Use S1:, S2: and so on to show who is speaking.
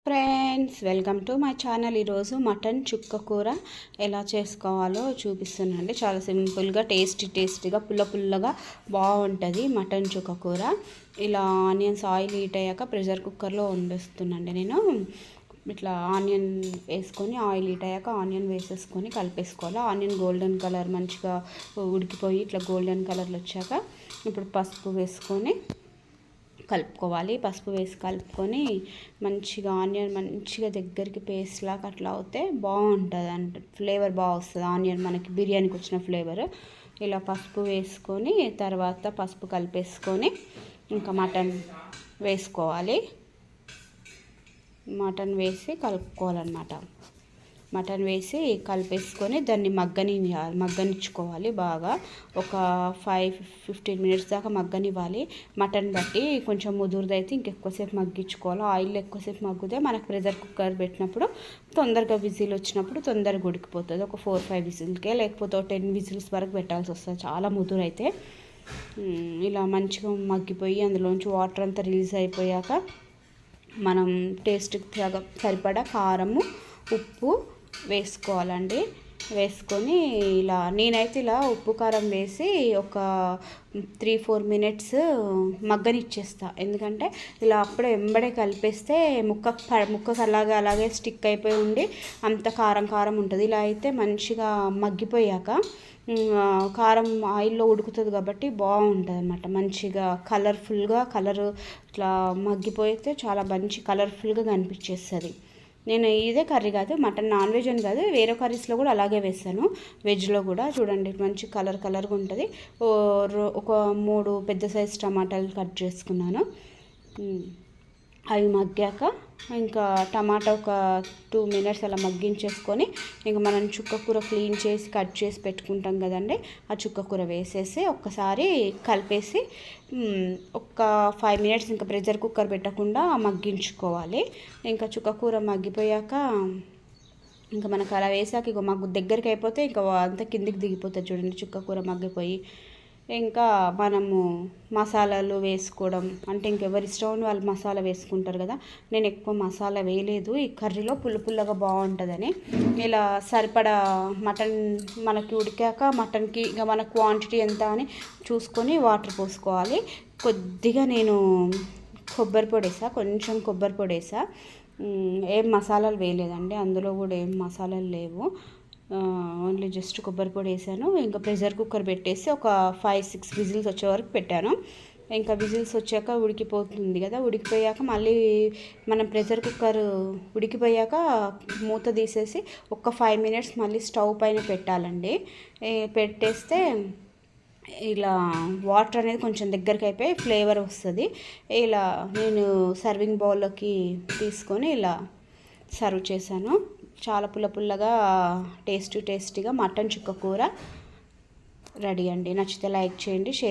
S1: Friends, welcome to my channel. ఈరోజు mutton చుక్క కూర ఎలా చేసుకోవాలో చూపిస్తున్నానండి. చాలా సింపుల్గా టేస్టీగా పుల్లగా బాగుంటుంది మటన్ చుక్క కూర. ఇలా ఆనియన్స్ ఆయిల్ హీట్ అయ్యాక ప్రెషర్ కుక్కర్లో వండేస్తున్నాండి నేను. ఇట్లా ఆనియన్ వేసుకొని ఆయిల్ హీట్ అయ్యాక ఆనియన్ వేసేసుకొని కలిపేసుకోవాలి. ఆనియన్ గోల్డెన్ కలర్ మంచిగా ఉడికిపోయి ఇట్లా గోల్డెన్ కలర్లో వచ్చాక ఇప్పుడు పసుపు వేసుకొని కలుపుకోవాలి. పసుపు వేసి కలుపుకొని మంచిగా ఆనియన్ మంచిగా దగ్గరికి పేస్ట్ లాగా అట్లా అవుతే బాగుంటుంది. అంటే ఫ్లేవర్ బాగా వస్తుంది. ఆనియన్ మనకి బిర్యానీకి వచ్చిన ఫ్లేవర్. ఇలా పసుపు వేసుకొని తర్వాత పసుపు కలిపేసుకొని ఇంకా మటన్ వేసుకోవాలి. మటన్ వేసి కలుపుకోవాలన్నమాట. మటన్ వేసి కలిపేసుకొని దాన్ని మగ్గనిచ్చుకోవాలి. బాగా ఒక 5-15 మినిట్స్ దాకా మగ్గనివ్వాలి. మటన్ బట్టి కొంచెం ముదురుదైతే ఇంకెక్కువసేపు మగ్గించుకోవాలి. ఆయిల్ ఎక్కువసేపు మగ్గితే మనకు ప్రెషర్ కుక్కర్ పెట్టినప్పుడు తొందరగా విజిల్ వచ్చినప్పుడు తొందరగా ఉడికిపోతుంది. ఒక 4-5 విజిల్కే, లేకపోతే 10 విజిల్స్ వరకు పెట్టాల్సి వస్తుంది చాలా ముదురైతే. ఇలా మంచిగా మగ్గిపోయి అందులోంచి వాటర్ అంతా రిలీజ్ అయిపోయాక మనం టేస్ట్కి సరిపడా కారము ఉప్పు వేసుకోవాలండి. వేసుకొని ఇలా నేనైతే ఇలా ఉప్పు కారం వేసి ఒక 3-4 మినిట్స్ మగ్గనిచ్చేస్తా. ఎందుకంటే ఇలా అప్పుడే వెంబడే కలిపేస్తే ముక్కకు అలాగే స్టిక్ అయిపోయి ఉండి అంత కారం ఉంటుంది. ఇలా అయితే మంచిగా మగ్గిపోయాక కారం ఆయిల్లో ఉడుకుతుంది కాబట్టి బాగుంటుంది అన్నమాట. మంచిగా కలర్ ఇట్లా మగ్గిపోతే చాలా మంచి కలర్ఫుల్గా కనిపించేస్తుంది. నేను ఇదే కర్రీ కాదు, మటన్ నాన్ వెజ్ అని కాదు, వేరే కర్రీస్లో కూడా అలాగే వేస్తాను. వెజ్లో కూడా చూడండి మంచి కలర్గా ఉంటుంది. ఒక 3 పెద్ద సైజు టమాటాలు కట్ చేసుకున్నాను. అవి మగ్గాక ఇంకా టమాటా ఒక 2 మినిట్స్ అలా మగ్గించేసుకొని ఇంకా మనం చుక్క కూర క్లీన్ చేసి కట్ చేసి పెట్టుకుంటాం కదండి, ఆ చుక్క కూర వేసేసి ఒక్కసారి కలిపేసి ఒక 5 మినిట్స్ ఇంకా ప్రెషర్ కుక్కర్ పెట్టకుండా మగ్గించుకోవాలి. ఇంకా చుక్క కూర మగ్గిపోయాక ఇంకా మనకు అలా వేసాక ఇక మగ్గు దగ్గరికి అయిపోతే ఇంకా అంతా కిందికి దిగిపోతుంది. చూడండి చుక్క కూర మగ్గిపోయి ఇంకా మనము మసాలాలు వేసుకోవడం అంటే ఇంకెవరి ఇష్టం వాళ్ళు మసాలా వేసుకుంటారు కదా. నేను ఎక్కువ మసాలా వేయలేదు ఈ కర్రీలో, పుల్లగా బాగుంటుందని. ఇలా సరిపడా మటన్ మనకి ఉడికాక మటన్కి ఇక మన క్వాంటిటీ ఎంత అని చూసుకొని వాటర్ పోసుకోవాలి. కొద్దిగా నేను కొంచెం కొబ్బరి పొడి వేసా. ఏం మసాలాలు వేయలేదండి, అందులో కూడా ఏం మసాలాలు లేవు. ఓన్లీ జస్ట్ కొబ్బరి పొడి వేసాను. ఇంకా ప్రెషర్ కుక్కర్ పెట్టేసి ఒక 5-6 విజిల్స్ వచ్చే వరకు పెట్టాను. ఇంకా విజిల్స్ వచ్చాక ఉడికిపోతుంది కదా, ఉడికిపోయాక మళ్ళీ మనం ప్రెషర్ కుక్కర్ ఉడికిపోయాక మూత తీసేసి ఒక 5 మినిట్స్ మళ్ళీ స్టవ్ పైన పెట్టాలండి. పెట్టేస్తే ఇలా వాటర్ అనేది కొంచెం దగ్గరికి అయిపోయి ఫ్లేవర్ వస్తుంది. ఇలా నేను సర్వింగ్ బౌల్లోకి తీసుకొని ఇలా సర్వ్ చేశాను. చాలా పుల్లగా టేస్టీగా మటన్ చుక్క కూర రెడీ అండి. నచ్చితే లైక్ చేయండి, షేర్